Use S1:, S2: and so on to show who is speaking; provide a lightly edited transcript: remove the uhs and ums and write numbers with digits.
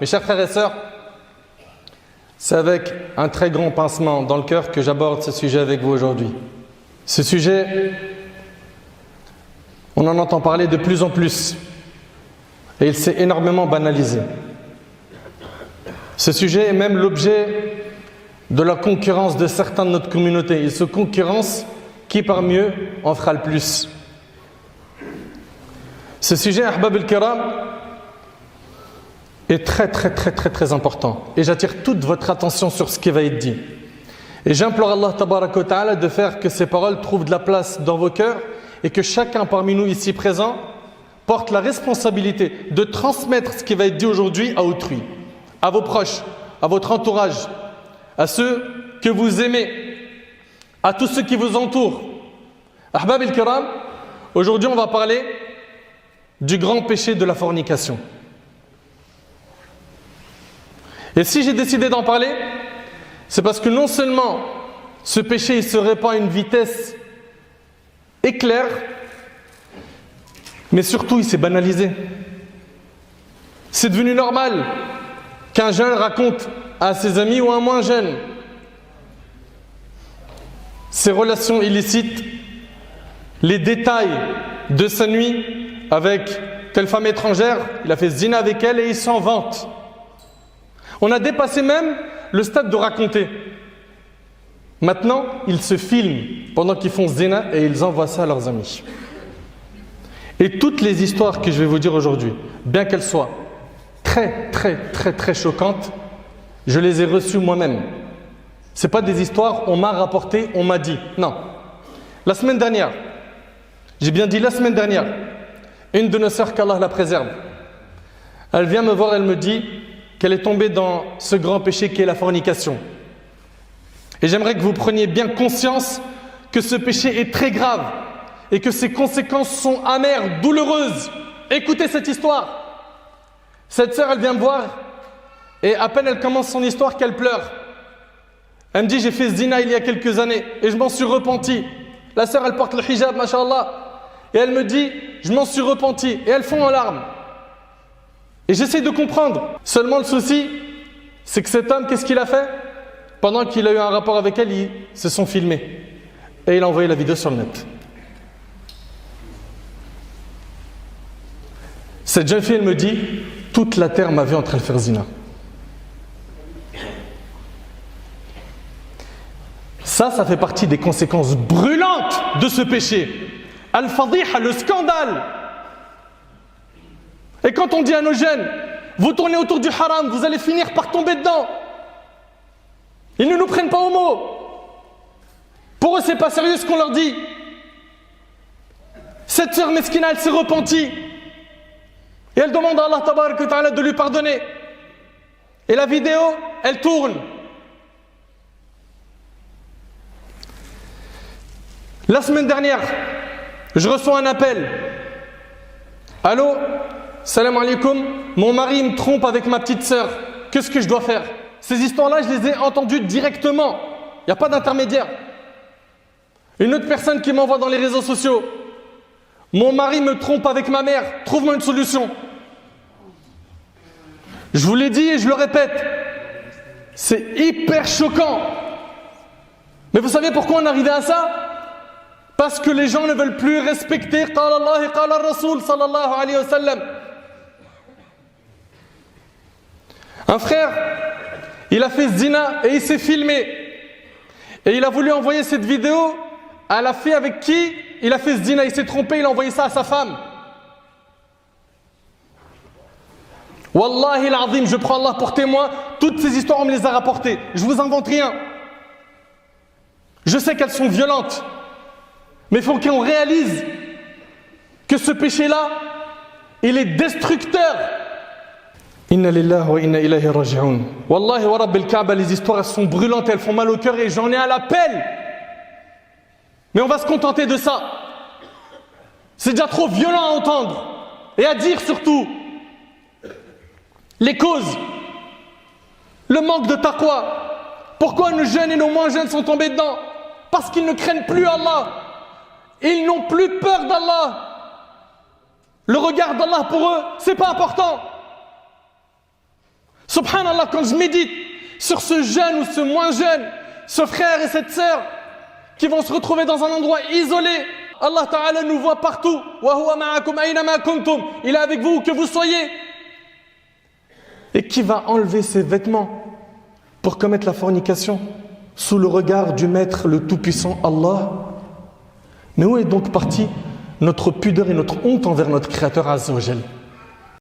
S1: Mes chers frères et sœurs, c'est avec un très grand pincement dans le cœur que j'aborde ce sujet avec vous aujourd'hui. Ce sujet, on en entend parler de plus en plus et il s'est énormément banalisé. Ce sujet est même l'objet de la concurrence de certains de notre communauté. Ils se concurrencent qui parmi eux en fera le plus. Ce sujet, Ahbab al-Kiram, est très important. Et j'attire toute votre attention sur ce qui va être dit. Et j'implore Allah tabaraka wa ta'ala de faire que ces paroles trouvent de la place dans vos cœurs et que chacun parmi nous ici présent porte la responsabilité de transmettre ce qui va être dit aujourd'hui à autrui, à vos proches, à votre entourage, à ceux que vous aimez, à tous ceux qui vous entourent. Ahbab al-Kiram, aujourd'hui on va parler du grand péché de la fornication. Et si j'ai décidé d'en parler, c'est parce que non seulement ce péché il se répand à une vitesse éclair, mais surtout il s'est banalisé. C'est devenu normal qu'un jeune raconte à ses amis ou un moins jeune ses relations illicites, les détails de sa nuit avec telle femme étrangère, il a fait zina avec elle et il s'en vante. On a dépassé même le stade de raconter. Maintenant, ils se filment pendant qu'ils font zina et ils envoient ça à leurs amis. Et toutes les histoires que je vais vous dire aujourd'hui, bien qu'elles soient très choquantes, je les ai reçues moi-même. Ce n'est pas des histoires, on m'a rapporté, on m'a dit. Non. La semaine dernière, j'ai bien dit la semaine dernière, une de nos sœurs, qu'Allah la préserve, elle vient me voir, elle me dit qu'elle est tombée dans ce grand péché qui est la fornication. Et j'aimerais que vous preniez bien conscience que ce péché est très grave et que ses conséquences sont amères, douloureuses. Écoutez cette histoire. Cette sœur, elle vient me voir et à peine elle commence son histoire qu'elle pleure. Elle me dit, j'ai fait zina il y a quelques années et je m'en suis repenti. La sœur, elle porte le hijab, masha'Allah. Et elle me dit, je m'en suis repenti. Et elle fond en larmes. Et j'essaie de comprendre. Seulement le souci, c'est que cet homme, qu'est-ce qu'il a fait? Pendant qu'il a eu un rapport avec elle, ils se sont filmés. Et il a envoyé la vidéo sur le net. Cette jeune fille, elle me dit, toute la terre m'a vu en train de faire zina. Ça fait partie des conséquences brûlantes de ce péché. Al-Fadiha, le scandale. Et quand on dit à nos jeunes, vous tournez autour du haram, vous allez finir par tomber dedans. Ils ne nous prennent pas au mot. Pour eux, c'est pas sérieux ce qu'on leur dit. Cette sœur Meskina, elle s'est repentie. Et elle demande à Allah tabaraka wa ta'ala de lui pardonner. Et la vidéo, elle tourne. La semaine dernière, je reçois un appel. Allô, salam alaikum, mon mari me trompe avec ma petite sœur. Qu'est-ce que je dois faire? Ces histoires-là, je les ai entendues directement. Il n'y a pas d'intermédiaire. Une autre personne qui m'envoie dans les réseaux sociaux. Mon mari me trompe avec ma mère. Trouve-moi une solution. Je vous l'ai dit et je le répète. C'est hyper choquant. Mais vous savez pourquoi on est arrivé à ça? Parce que les gens ne veulent plus respecter qala Allah et qala Rasoul sallallahu alayhi wa sallam. Un frère, il a fait zina et il s'est filmé. Et il a voulu envoyer cette vidéo à la fille avec qui il a fait zina. Il s'est trompé, il a envoyé ça à sa femme. Wallahi l'azim, je prends Allah pour témoin, toutes ces histoires on me les a rapportées. Je vous invente rien. Je sais qu'elles sont violentes. Mais il faut qu'on réalise que ce péché-là, il est destructeur. Inna lillahi wa inna ilayhi raji'un. Wallahi wa rabbil Kaaba, les histoires elles sont brûlantes, elles font mal au cœur et j'en ai à l'appel. Mais on va se contenter de ça. C'est déjà trop violent à entendre et à dire surtout. Les causes, le manque de taqwa. Pourquoi nos jeunes et nos moins jeunes sont tombés dedans? Parce qu'ils ne craignent plus Allah. Ils n'ont plus peur d'Allah. Le regard d'Allah pour eux, c'est pas important. Subhanallah, quand je médite sur ce jeune ou ce moins jeune, ce frère et cette sœur qui vont se retrouver dans un endroit isolé, Allah Ta'ala nous voit partout. Wa huwa ma'akum aynama kuntum. Il est avec vous, où que vous soyez. Et qui va enlever ses vêtements pour commettre la fornication sous le regard du Maître, le Tout-Puissant Allah? Mais où est donc partie notre pudeur et notre honte envers notre Créateur Azza wa Jal?